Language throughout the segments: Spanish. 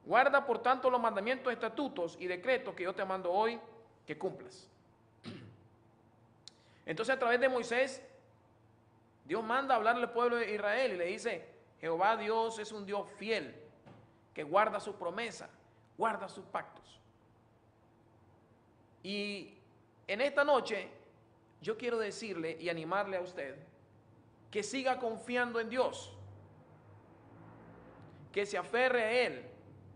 Guarda por tanto los mandamientos, estatutos y decretos que yo te mando hoy que cumplas. Entonces a través de Moisés, Dios manda a hablarle al pueblo de Israel y le dice, Jehová Dios es un Dios fiel, que guarda su promesa, guarda sus pactos. Y en esta noche yo quiero decirle y animarle a usted que siga confiando en Dios, que se aferre a Él,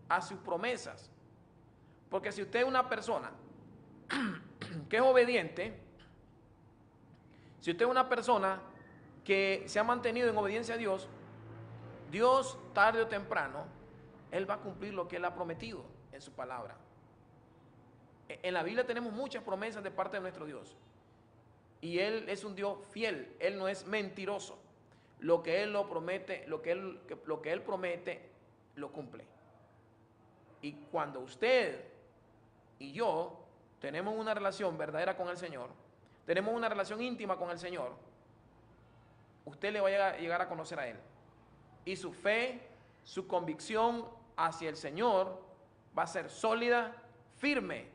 a sus promesas. Porque si usted es una persona que es obediente, si usted es una persona que se ha mantenido en obediencia a Dios, Dios tarde o temprano, Él va a cumplir lo que Él ha prometido en su palabra. En la Biblia tenemos muchas promesas de parte de nuestro Dios. Y Él es un Dios fiel, Él no es mentiroso. Lo que Él lo promete, lo que Él promete, lo cumple. Y cuando usted y yo tenemos una relación verdadera con el Señor, tenemos una relación íntima con el Señor, usted le va a llegar a conocer a Él. Y su fe, su convicción hacia el Señor va a ser sólida, firme.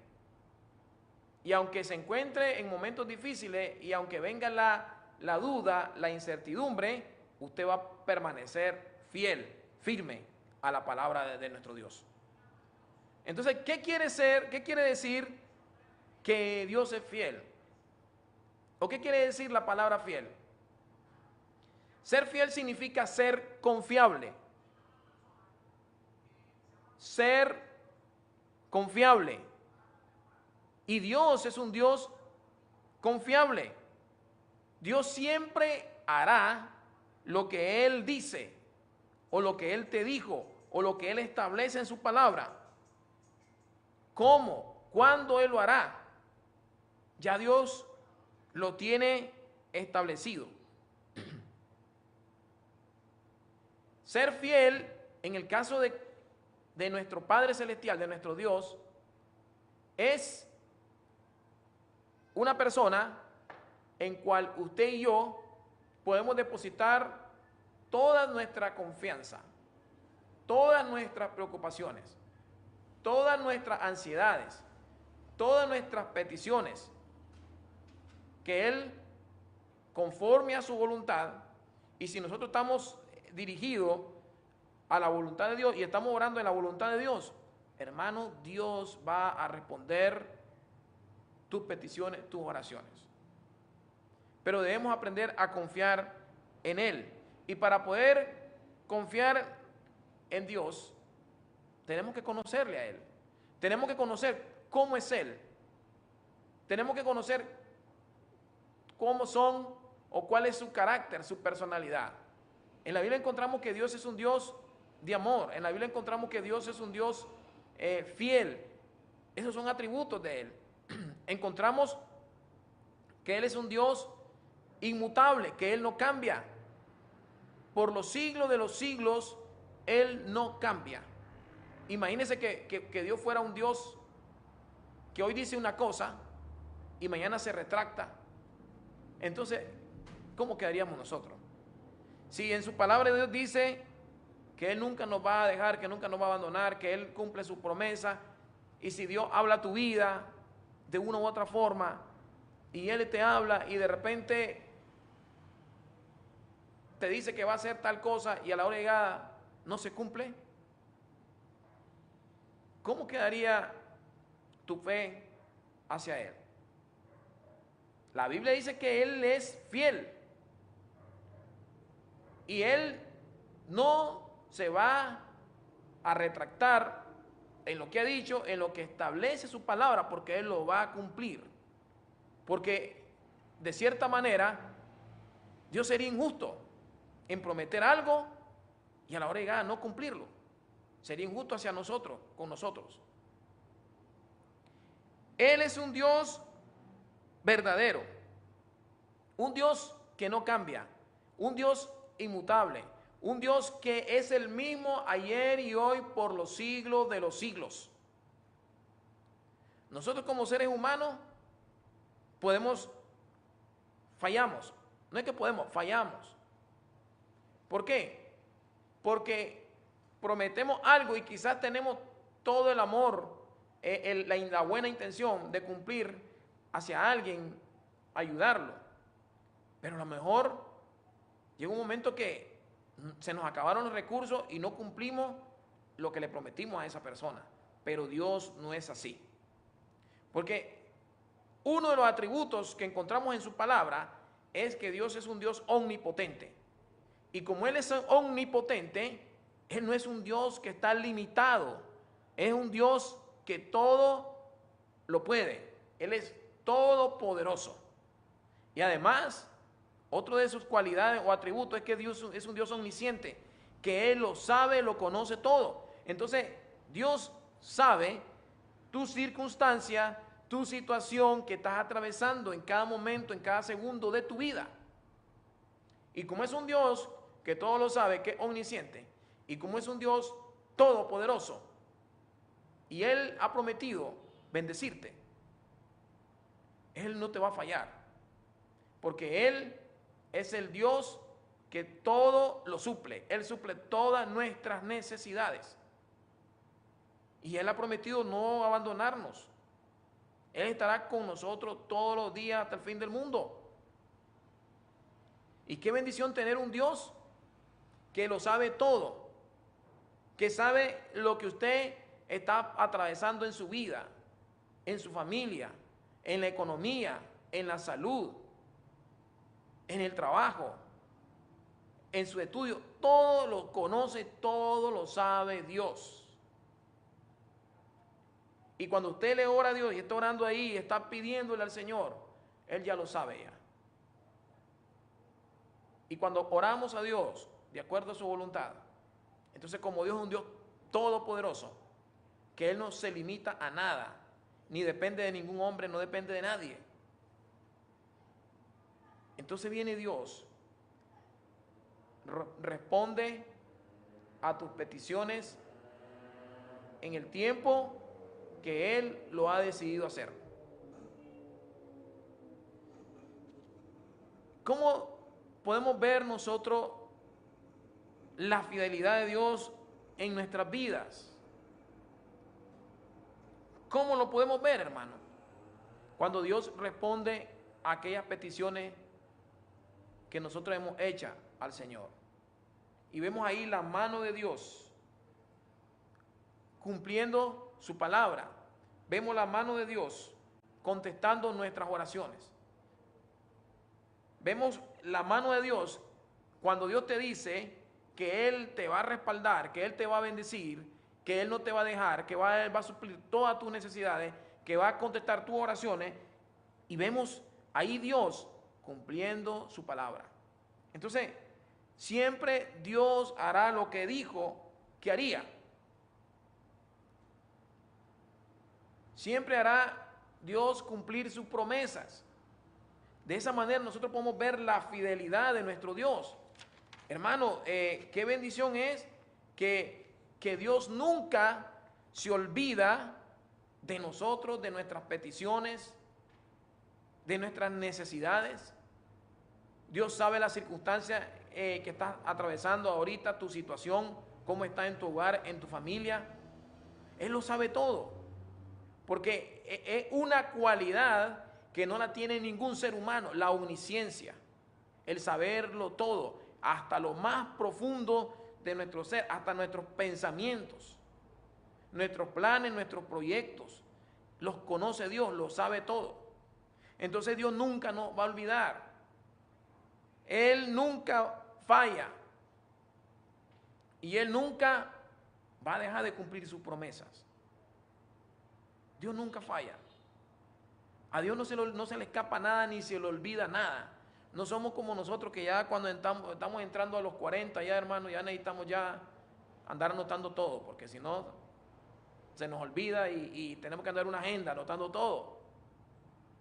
Y aunque se encuentre en momentos difíciles y aunque venga la duda, la incertidumbre, usted va a permanecer fiel, firme a la palabra de nuestro Dios. Entonces, ¿qué quiere decir que Dios es fiel? ¿O qué quiere decir la palabra fiel? Ser fiel significa ser confiable. Ser confiable. Y Dios es un Dios confiable. Dios siempre hará lo que Él dice, o lo que Él te dijo, o lo que Él establece en su palabra. ¿Cómo? ¿Cuándo Él lo hará? Ya Dios lo tiene establecido. Ser fiel, en el caso de nuestro Padre Celestial, de nuestro Dios, es una persona en cual usted y yo podemos depositar toda nuestra confianza, todas nuestras preocupaciones, todas nuestras ansiedades, todas nuestras peticiones, que Él, conforme a su voluntad, y si nosotros estamos dirigidos a la voluntad de Dios y estamos orando en la voluntad de Dios, hermano, Dios va a responder tus peticiones, tus oraciones. Pero debemos aprender a confiar en Él. Y para poder confiar en Dios, tenemos que conocerle a Él. Tenemos que conocer cómo es Él. Tenemos que conocer cómo son o cuál es su carácter, su personalidad. En la Biblia encontramos que Dios es un Dios de amor. En la Biblia encontramos que Dios es un Dios fiel. Esos son atributos de Él. Encontramos que Él es un Dios inmutable, que Él no cambia. Por los siglos de los siglos, Él no cambia. Imagínense que Dios fuera un Dios que hoy dice una cosa y mañana se retracta. Entonces, ¿cómo quedaríamos nosotros? Si en su palabra Dios dice que Él nunca nos va a dejar, que nunca nos va a abandonar, que Él cumple su promesa, y si Dios habla a tu vida de una u otra forma, y Él te habla y de repente te dice que va a hacer tal cosa y a la hora llegada no se cumple, ¿cómo quedaría tu fe hacia Él? La Biblia dice que Él es fiel y Él no se va a retractar en lo que ha dicho, en lo que establece su palabra, porque Él lo va a cumplir. Porque de cierta manera Dios sería injusto en prometer algo y a la hora de llegar no cumplirlo. Sería injusto hacia nosotros, con nosotros. Él es un Dios verdadero, un Dios que no cambia, un Dios inmutable, un Dios que es el mismo ayer y hoy por los siglos de los siglos. Nosotros como seres humanos fallamos. No es que fallamos. ¿Por qué? Porque prometemos algo y quizás tenemos todo el amor, la buena intención de cumplir hacia alguien, ayudarlo. Pero a lo mejor llega un momento que se nos acabaron los recursos y no cumplimos lo que le prometimos a esa persona. Pero Dios no es así. Porque uno de los atributos que encontramos en su palabra es que Dios es un Dios omnipotente. Y como Él es omnipotente, Él no es un Dios que está limitado. Es un Dios que todo lo puede. Él es todopoderoso. Y además, otro de sus cualidades o atributos es que Dios es un Dios omnisciente, que Él lo sabe, lo conoce todo. Entonces, Dios sabe tu circunstancia, tu situación que estás atravesando en cada momento, en cada segundo de tu vida. Y como es un Dios que todo lo sabe, que es omnisciente, y como es un Dios todopoderoso, y Él ha prometido bendecirte, Él no te va a fallar, porque Él es el Dios que todo lo suple. Él suple todas nuestras necesidades. Y Él ha prometido no abandonarnos. Él estará con nosotros todos los días hasta el fin del mundo. Y qué bendición tener un Dios que lo sabe todo, que sabe lo que usted está atravesando en su vida, en su familia, en la economía, en la salud, en el trabajo, en su estudio. Todo lo conoce, todo lo sabe Dios. Y cuando usted le ora a Dios y está orando ahí, está pidiéndole al Señor, Él ya lo sabe ya. Y cuando oramos a Dios de acuerdo a su voluntad, entonces como Dios es un Dios todopoderoso, que Él no se limita a nada, ni depende de ningún hombre, no depende de nadie. Entonces viene Dios, responde a tus peticiones en el tiempo que Él lo ha decidido hacer. ¿Cómo podemos ver nosotros la fidelidad de Dios en nuestras vidas? ¿Cómo lo podemos ver, hermano? Cuando Dios responde a aquellas peticiones que nosotros hemos hecho al Señor. Y vemos ahí la mano de Dios cumpliendo su palabra. Vemos la mano de Dios contestando nuestras oraciones. Vemos la mano de Dios cuando Dios te dice que Él te va a respaldar, que Él te va a bendecir, que Él no te va a dejar, que va a suplir todas tus necesidades, que va a contestar tus oraciones. Y vemos ahí Dios cumpliendo su palabra. Entonces, siempre Dios hará lo que dijo que haría. Siempre hará Dios cumplir sus promesas. De esa manera nosotros podemos ver la fidelidad de nuestro Dios. Hermano, qué bendición es que Dios nunca se olvida de nosotros, de nuestras peticiones, de nuestras necesidades. Dios sabe las circunstancias que estás atravesando ahorita, tu situación, cómo está en tu hogar, en tu familia. Él lo sabe todo. Porque es una cualidad que no la tiene ningún ser humano, la omnisciencia, el saberlo todo, hasta lo más profundo de nuestro ser, hasta nuestros pensamientos, nuestros planes, nuestros proyectos, los conoce Dios, lo sabe todo. Entonces Dios nunca nos va a olvidar. Él nunca falla. Y Él nunca va a dejar de cumplir sus promesas. Dios nunca falla. A Dios no se le escapa nada ni se le olvida nada. No somos como nosotros que ya cuando estamos entrando a los 40 ya, hermano, ya necesitamos ya andar anotando todo, porque si no se nos olvida y tenemos que andar una agenda anotando todo.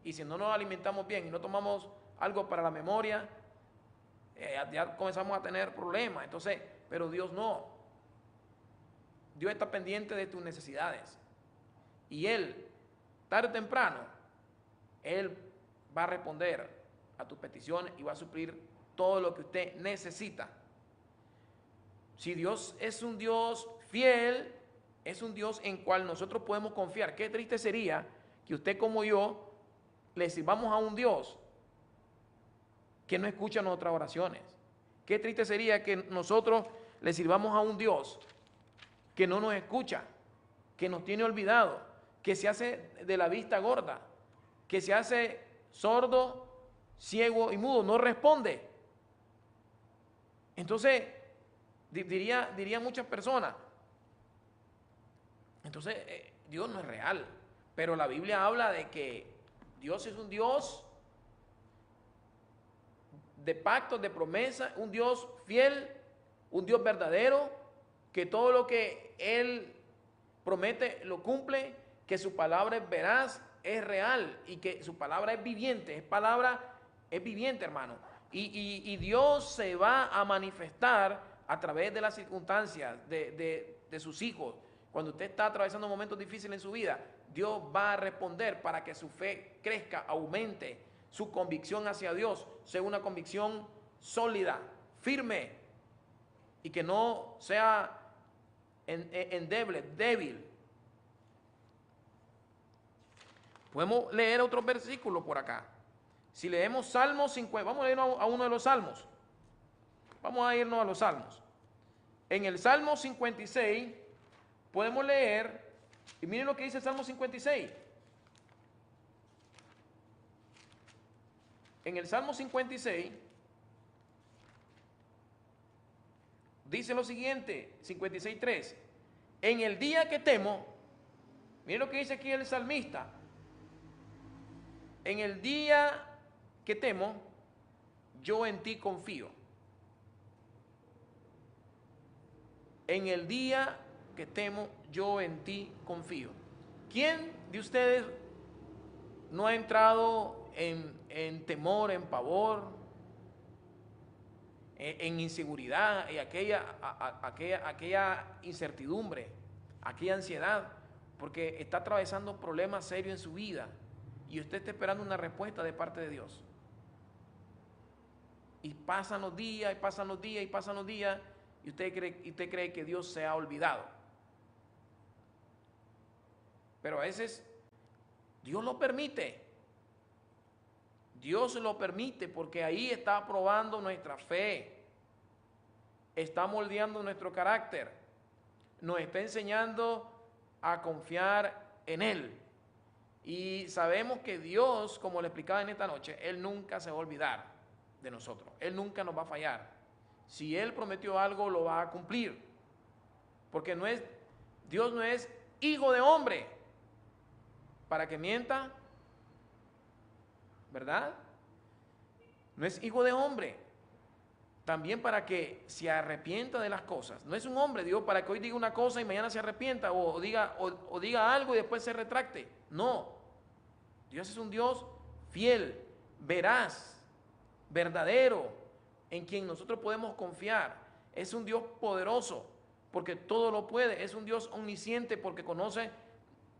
Y si no nos alimentamos bien y no tomamos algo para la memoria, ya comenzamos a tener problemas. Entonces, pero Dios no. Dios está pendiente de tus necesidades. Y Él, tarde o temprano, Él va a responder a tus peticiones y va a suplir todo lo que usted necesita. Si Dios es un Dios fiel, es un Dios en cual nosotros podemos confiar. Qué triste sería que usted como yo le sirvamos a un Dios que no escucha nuestras oraciones. Qué triste sería que nosotros le sirvamos a un Dios que no nos escucha, que nos tiene olvidado, que se hace de la vista gorda, que se hace sordo, ciego y mudo, no responde. Entonces, diría muchas personas, entonces Dios no es real, pero la Biblia habla de que Dios es un Dios de pactos, de promesas, un Dios fiel, un Dios verdadero, que todo lo que Él promete lo cumple, que su palabra es veraz, es real y que su palabra es viviente, es viviente, hermano. Y Dios se va a manifestar a través de las circunstancias de sus hijos. Cuando usted está atravesando momentos difíciles en su vida, Dios va a responder para que su fe crezca, aumente, su convicción hacia Dios sea una convicción sólida, firme y que no sea endeble, débil. Podemos leer otro versículo por acá. Si leemos Salmos 50, vamos a leer a uno de los Salmos. Vamos a irnos a los Salmos. En el Salmo 56 podemos leer, y miren lo que dice el Salmo 56. En el Salmo 56 dice lo siguiente, 56:3. En el día que temo, miren lo que dice aquí el salmista. En el día que temo, yo en ti confío. En el día que temo, yo en ti confío. ¿Quién de ustedes no ha entrado en temor, en pavor, en inseguridad y aquella incertidumbre, aquella ansiedad, porque está atravesando problemas serios en su vida y usted está esperando una respuesta de parte de Dios? Y pasan los días, y pasan los días, y pasan los días, y usted cree que Dios se ha olvidado. Pero a veces Dios lo permite. Dios lo permite porque ahí está probando nuestra fe, está moldeando nuestro carácter, nos está enseñando a confiar en Él. Y sabemos que Dios, como le explicaba en esta noche, Él nunca se va a olvidar de nosotros, Él nunca nos va a fallar. Si Él prometió algo, lo va a cumplir, porque Dios no es hijo de hombre para que mienta, ¿verdad? No es hijo de hombre también para que se arrepienta de las cosas. No es un hombre, Dios, para que hoy diga una cosa y mañana se arrepienta o diga algo y después se retracte. No, Dios es un Dios fiel, veraz, verdadero, en quien nosotros podemos confiar. Es un Dios poderoso porque todo lo puede. Es un Dios omnisciente porque conoce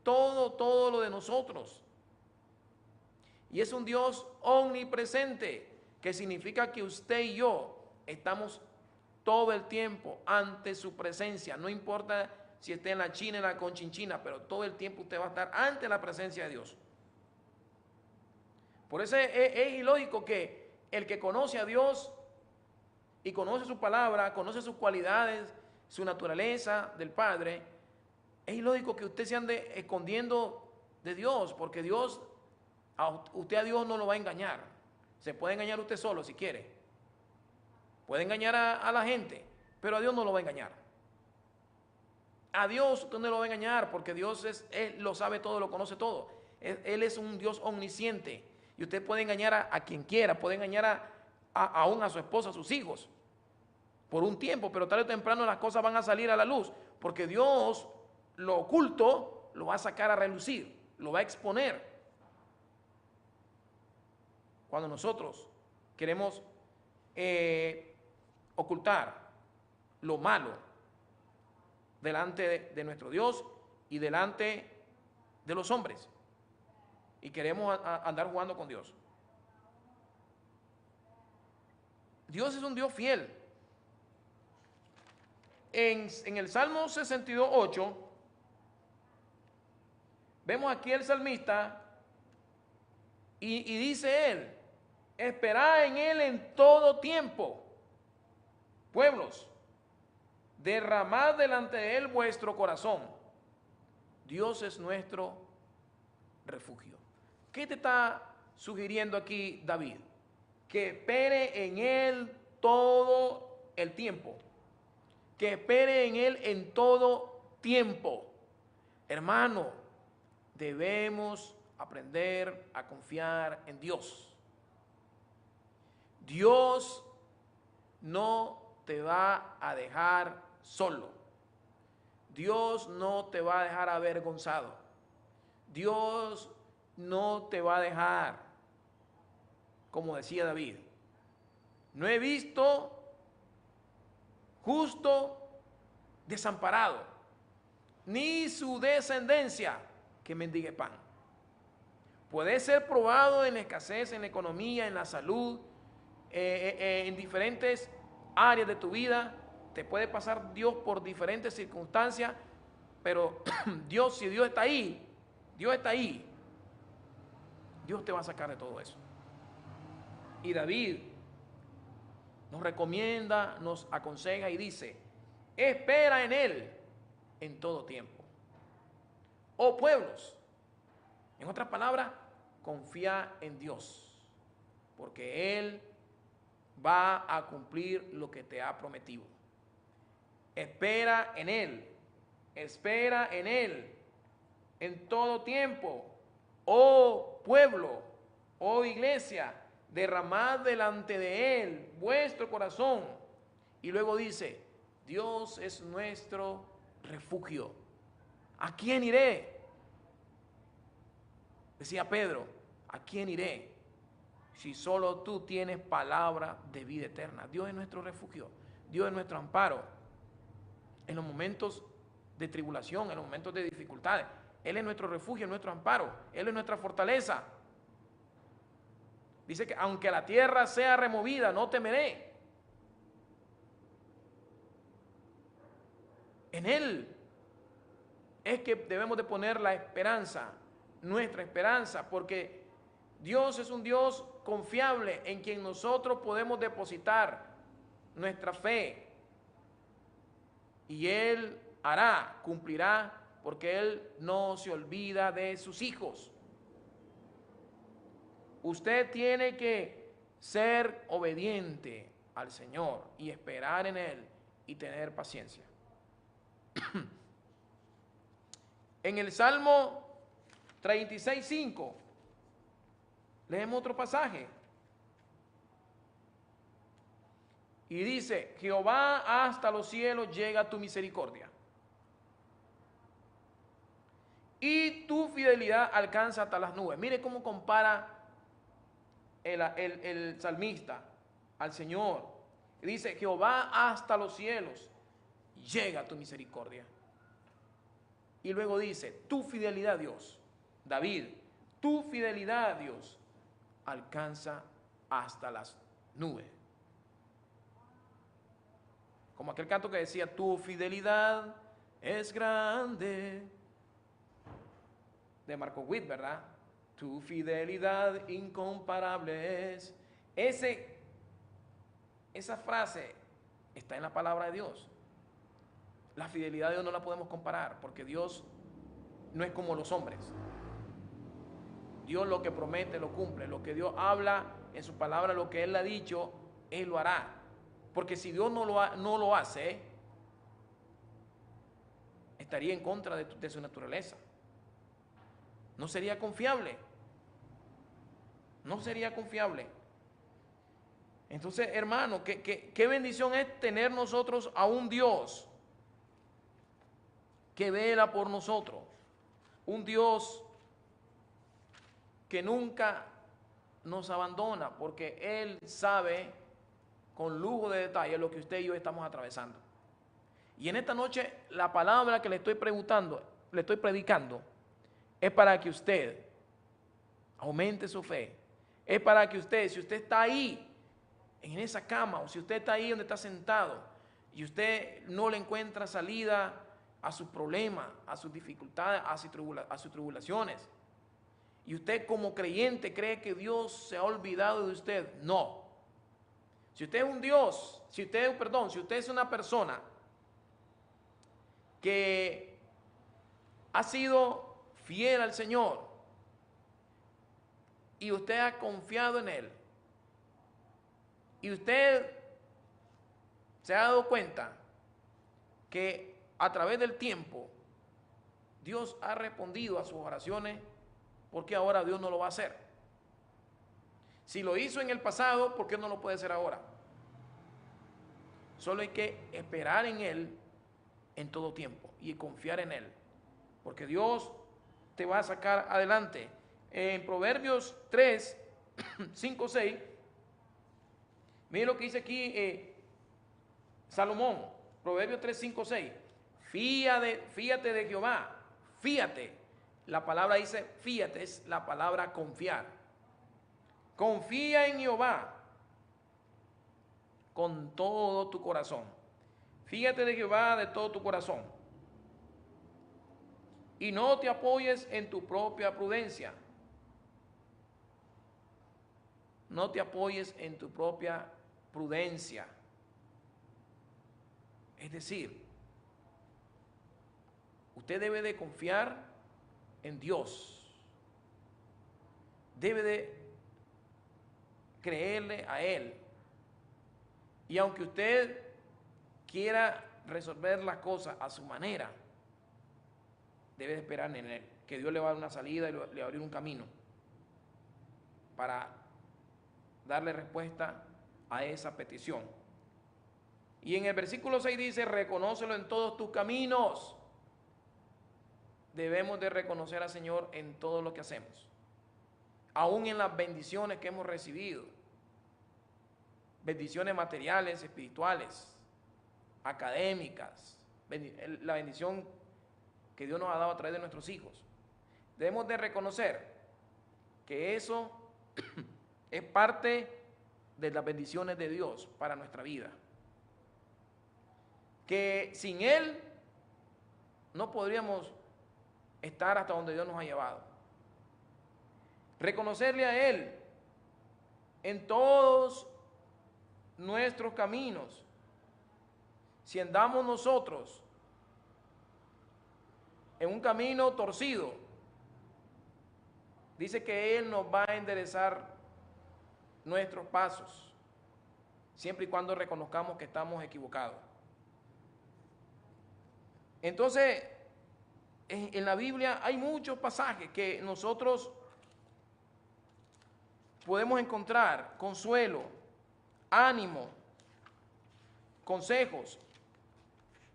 todo lo de nosotros. Y es un Dios omnipresente, que significa que usted y yo estamos todo el tiempo ante su presencia. No importa si esté en la China, en la Conchinchina, pero todo el tiempo usted va a estar ante la presencia de Dios. Por eso es ilógico que el que conoce a Dios y conoce su palabra, conoce sus cualidades, su naturaleza del Padre, es ilógico que usted se ande escondiendo de Dios, porque usted a Dios no lo va a engañar. Se puede engañar usted solo si quiere. Puede engañar a la gente, pero a Dios no lo va a engañar. A Dios usted no lo va a engañar porque Dios Él lo sabe todo, lo conoce todo. Él es un Dios omnisciente. Y usted puede engañar a quien quiera, puede engañar aún a su esposa, a sus hijos, por un tiempo, pero tarde o temprano las cosas van a salir a la luz, porque Dios lo oculto lo va a sacar a relucir, lo va a exponer. Cuando nosotros queremos ocultar lo malo delante de nuestro Dios y delante de los hombres, y queremos andar jugando con Dios. Dios es un Dios fiel. en el Salmo 62:8, vemos aquí el salmista y dice él, esperad en él en todo tiempo, pueblos, derramad delante de él vuestro corazón. Dios es nuestro refugio. ¿Qué te está sugiriendo aquí David? Que espere en él todo el tiempo. Que espere en él en todo tiempo. Hermano, debemos aprender a confiar en Dios. Dios no te va a dejar solo. Dios no te va a dejar avergonzado. Dios no te va a dejar, como decía David. No he visto justo desamparado, ni su descendencia que mendigue pan. Puede ser probado en la escasez, en la economía, en la salud, en diferentes áreas de tu vida. Te puede pasar Dios por diferentes circunstancias, pero Dios, si Dios está ahí, Dios está ahí, Dios te va a sacar de todo eso. Y David nos recomienda, nos aconseja y dice, espera en él en todo tiempo. Oh pueblos, en otras palabras, confía en Dios, porque él va a cumplir lo que te ha prometido. Espera en él en todo tiempo. Oh pueblo, oh iglesia, derramad delante de él vuestro corazón. Y luego dice, Dios es nuestro refugio. ¿A quién iré? Decía Pedro, ¿a quién iré? Si solo tú tienes palabra de vida eterna. Dios es nuestro refugio, Dios es nuestro amparo. En los momentos de tribulación, en los momentos de dificultades, Él es nuestro refugio, nuestro amparo, Él es nuestra fortaleza. Dice que aunque la tierra sea removida, no temeré. En Él es que debemos de poner la esperanza, nuestra esperanza, porque Dios es un Dios confiable en quien nosotros podemos depositar nuestra fe. Y Él hará, cumplirá, porque Él no se olvida de sus hijos. Usted tiene que ser obediente al Señor y esperar en Él y tener paciencia. En el Salmo 36:5 leemos otro pasaje. Y dice, Jehová, hasta los cielos llega tu misericordia, y tu fidelidad alcanza hasta las nubes. Mire cómo compara el salmista al Señor. Y dice, Jehová, hasta los cielos llega tu misericordia. Y luego dice, tu fidelidad, Dios, David, tu fidelidad, Dios, alcanza hasta las nubes. Como aquel canto que decía, tu fidelidad es grande, de Marco Witt, ¿verdad? Tu fidelidad incomparable es. Esa frase está en la palabra de Dios. La fidelidad de Dios no la podemos comparar, porque Dios no es como los hombres. Dios lo que promete lo cumple. Lo que Dios habla en su palabra, lo que Él ha dicho, Él lo hará. Porque si Dios no lo hace, estaría en contra de su naturaleza. No sería confiable. No sería confiable. Entonces, hermano, qué bendición es tener nosotros a un Dios que vela por nosotros. Un Dios que nunca nos abandona, porque Él sabe con lujo de detalle lo que usted y yo estamos atravesando. Y en esta noche la palabra que le estoy predicando, es para que usted aumente su fe. Es para que usted, si usted está ahí en esa cama, o si usted está ahí donde está sentado y usted no le encuentra salida a sus problemas, a sus dificultades, a sus tribulaciones, y usted como creyente cree que Dios se ha olvidado de usted, no. Si usted es un Dios, si usted es una persona que ha sido fiel al Señor y usted ha confiado en Él, y usted se ha dado cuenta que a través del tiempo Dios ha respondido a sus oraciones, ¿por qué ahora Dios no lo va a hacer? Si lo hizo en el pasado, ¿por qué no lo puede hacer ahora? Solo hay que esperar en Él en todo tiempo y confiar en Él, porque Dios te va a sacar adelante. En Proverbios 3, 5, 6, mire lo que dice aquí Salomón, Proverbios 3, 5, 6. Fíate de Jehová, fíate. La palabra dice fíate, es la palabra confiar. Confía en Jehová con todo tu corazón. Fíjate de Jehová de todo tu corazón. Y no te apoyes en tu propia prudencia. No te apoyes en tu propia prudencia. Es decir, usted debe de confiar en Dios. Debe de creerle a Él. Y aunque usted quiera resolver las cosas a su manera, debe de esperar en Él, que Dios le va a dar una salida y le va a abrir un camino para darle respuesta a esa petición. Y en el versículo 6 dice, reconócelo en todos tus caminos. Debemos de reconocer al Señor en todo lo que hacemos, aún en las bendiciones que hemos recibido, bendiciones materiales, espirituales, académicas, la bendición que Dios nos ha dado a través de nuestros hijos. Debemos de reconocer que eso es parte de las bendiciones de Dios para nuestra vida, que sin Él no podríamos estar hasta donde Dios nos ha llevado. Reconocerle a Él en todos nuestros caminos. Si andamos nosotros en un camino torcido, dice que Él nos va a enderezar nuestros pasos, siempre y cuando reconozcamos que estamos equivocados. Entonces, en la Biblia hay muchos pasajes que nosotros podemos encontrar consuelo, ánimo, consejos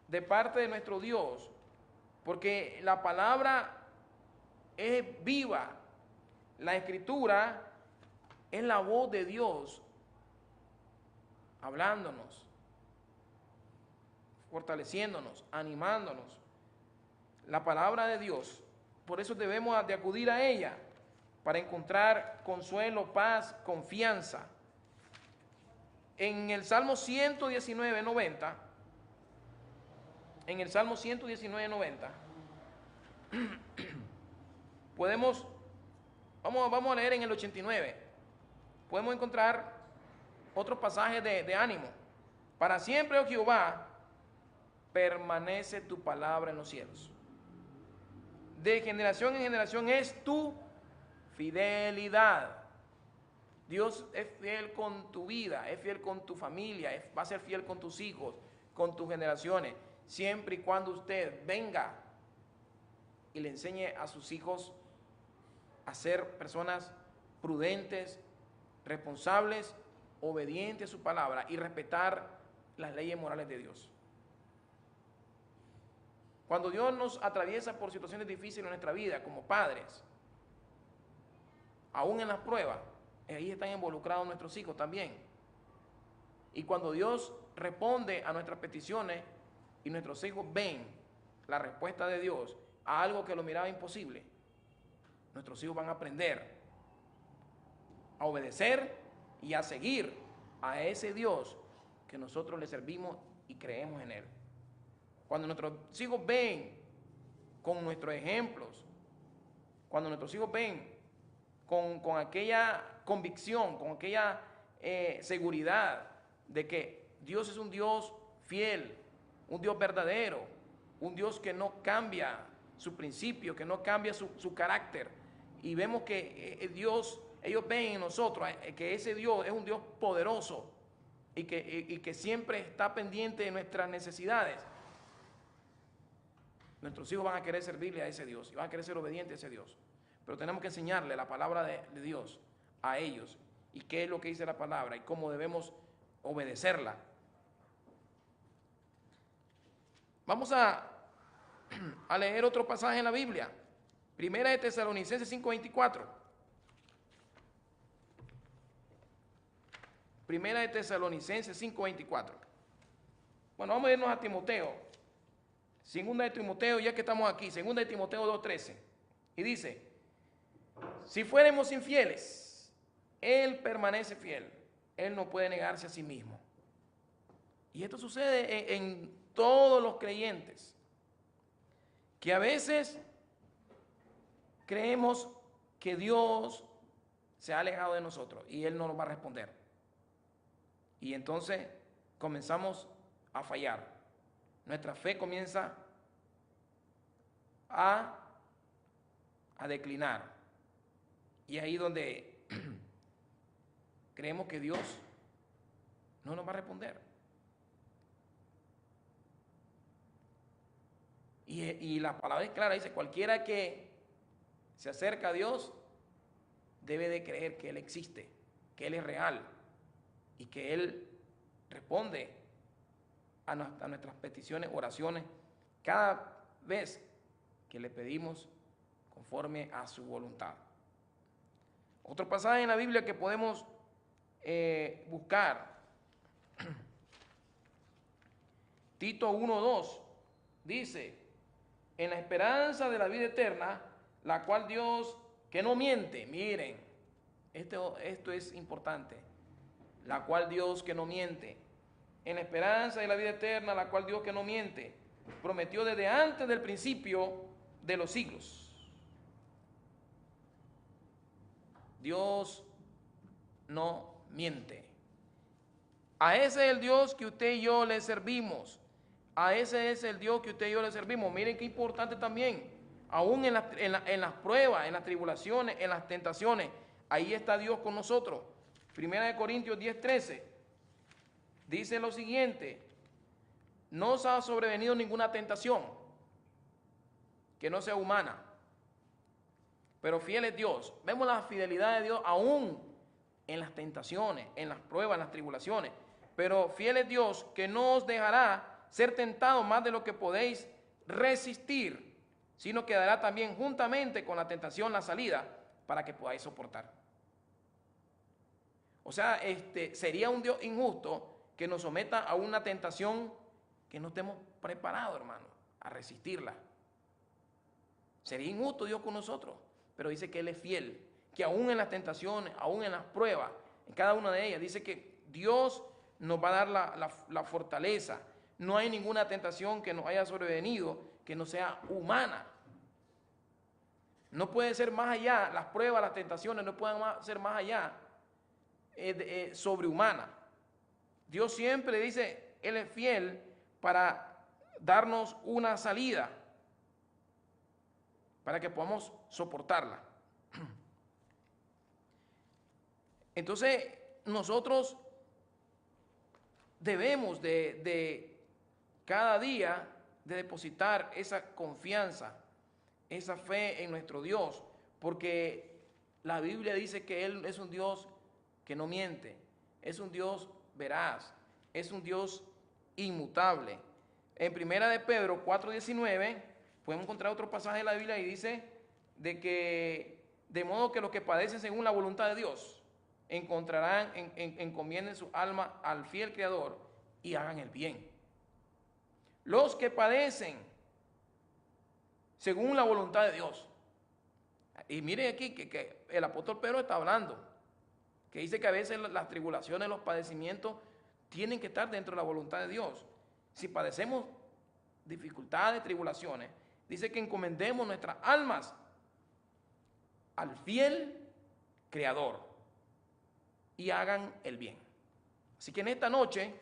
de parte de nuestro Dios, porque la palabra es viva, la Escritura es la voz de Dios hablándonos, fortaleciéndonos, animándonos. La palabra de Dios, por eso debemos de acudir a ella para encontrar consuelo, paz, confianza. En el Salmo 119, 90, en el Salmo 119, 90, vamos a leer en el 89, podemos encontrar otros pasajes de ánimo. Para siempre, oh Jehová, permanece tu palabra en los cielos. De generación en generación es tu fidelidad. Dios es fiel con tu vida, es fiel con tu familia, va a ser fiel con tus hijos, con tus generaciones, siempre y cuando usted venga y le enseñe a sus hijos a ser personas prudentes, responsables, obedientes a su palabra y respetar las leyes morales de Dios. Cuando Dios nos atraviesa por situaciones difíciles en nuestra vida como padres, aún en las pruebas, ahí están involucrados nuestros hijos también. Y cuando Dios responde a nuestras peticiones y nuestros hijos ven la respuesta de Dios a algo que lo miraba imposible, nuestros hijos van a aprender a obedecer y a seguir a ese Dios que nosotros le servimos y creemos en Él. Cuando nuestros hijos ven con nuestros ejemplos, cuando nuestros hijos ven con aquella convicción, con aquella seguridad de que Dios es un Dios fiel, un Dios verdadero, un Dios que no cambia su principio, que no cambia su carácter, y vemos que Dios, ellos ven en nosotros que ese Dios es un Dios poderoso y que siempre está pendiente de nuestras necesidades. Nuestros hijos van a querer servirle a ese Dios y van a querer ser obedientes a ese Dios. Pero tenemos que enseñarle la palabra de Dios a ellos y qué es lo que dice la palabra y cómo debemos obedecerla. Vamos a leer otro pasaje en la Biblia. Primera de Tesalonicenses 5:24. Primera de Tesalonicenses 5:24. Bueno, vamos a irnos a Timoteo. Segunda de Timoteo, ya que estamos aquí, segunda de Timoteo 2:13. Y dice, si fuéramos infieles, Él permanece fiel. Él no puede negarse a sí mismo. Y esto sucede en todos los creyentes, que a veces creemos que Dios se ha alejado de nosotros y Él no nos va a responder. Y entonces comenzamos a fallar. Nuestra fe comienza a declinar. Y ahí donde creemos que Dios no nos va a responder. Y la palabra es clara, dice, cualquiera que se acerca a Dios debe de creer que Él existe, que Él es real y que Él responde a nuestras peticiones, oraciones, cada vez que le pedimos conforme a su voluntad. Otro pasaje en la Biblia que podemos buscar, Tito 1:2, dice, en la esperanza de la vida eterna, la cual Dios, que no miente, miren, esto es importante, la cual Dios que no miente, en la esperanza de la vida eterna, la cual Dios que no miente, prometió desde antes del principio de los siglos. Dios no miente. A ese es el Dios que usted y yo le servimos. A ese es el Dios que usted y yo le servimos. Miren qué importante también. Aún en las pruebas, en las tribulaciones, en las tentaciones, ahí está Dios con nosotros. Primera de Corintios 10:13 dice lo siguiente: no os ha sobrevenido ninguna tentación que no sea humana, pero fiel es Dios. Vemos la fidelidad de Dios aún en las tentaciones, en las pruebas, en las tribulaciones. Pero fiel es Dios, que no os dejará ser tentados más de lo que podéis resistir, sino que dará también juntamente con la tentación la salida para que podáis soportar. O sea, sería un Dios injusto que nos someta a una tentación que no estemos preparados, hermano, a resistirla. Sería injusto Dios con nosotros, pero dice que Él es fiel, que aún en las tentaciones, aún en las pruebas, en cada una de ellas, dice que Dios nos va a dar la fortaleza. No hay ninguna tentación que nos haya sobrevenido que no sea humana. No puede ser más allá, las pruebas, las tentaciones no pueden ser más allá sobrehumana. Dios siempre dice, Él es fiel para darnos una salida, para que podamos soportarla. Entonces, nosotros debemos de cada día de depositar esa confianza, esa fe en nuestro Dios, porque la Biblia dice que Él es un Dios que no miente, es un Dios veraz, es un Dios inmutable. En primera de Pedro 4:19 podemos encontrar otro pasaje de la Biblia y dice de modo que los que padecen según la voluntad de Dios encontrarán, encomienden su alma al fiel Creador y hagan el bien. Los que padecen según la voluntad de Dios. Y miren aquí que el apóstol Pedro está hablando, que dice que a veces las tribulaciones, los padecimientos tienen que estar dentro de la voluntad de Dios. si padecemos dificultades, tribulaciones, dice que encomendemos nuestras almas al fiel Creador y hagan el bien. Así que en esta noche